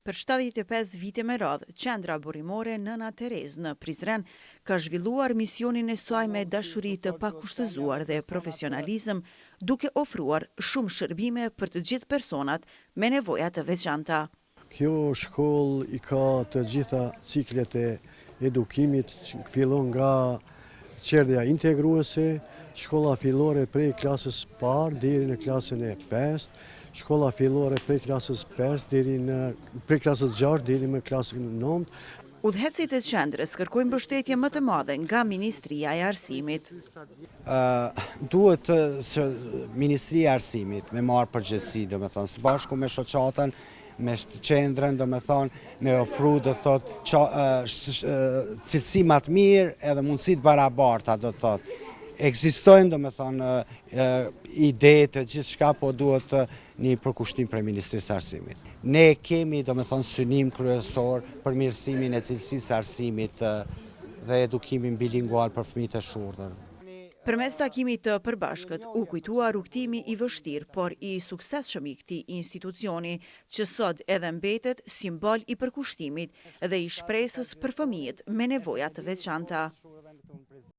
Për 75 vite me radhë, qendra burimore Nëna Terez në Prizren ka zhvilluar misionin e saj me dashuri të pakushtëzuar dhe profesionalizëm, duke ofruar shumë shërbime për të gjithë personat me nevoja të veçanta. Kjo shkollë i ka të gjitha ciklet e edukimit, fillon nga qerdhja integruese, shkolla fillore prej klasës parë deri në klasën e 5, shkolla fillore prej klasës 5 prej klasës 6 deri në klasën 9. Udhëhecit e qendrës kërkojnë mbështetje më të madhe nga Ministria e Arsimit. Duhet që Ministria e Arsimit me marrë përgjegjësi, domethënë, së bashku me shoqatën, me qendrën, me ofru, cilësi më të mirë edhe mundësi të barabarta, Ekzistojnë, ide të gjithë shka, po duhet një përkushtim për Ministrisë së Arsimit. Ne kemi, synim kryesor për mirësimin e cilësisë arsimit dhe edukimin bilingual për fëmijët e shurdhër. Përmes takimit të përbashkët, u kujtua rrugtimi i vështirë, por i suksesshëm i këtij institucioni, që sot edhe mbetet simbol i përkushtimit dhe i shpresës për fëmijët me nevoja të veçanta.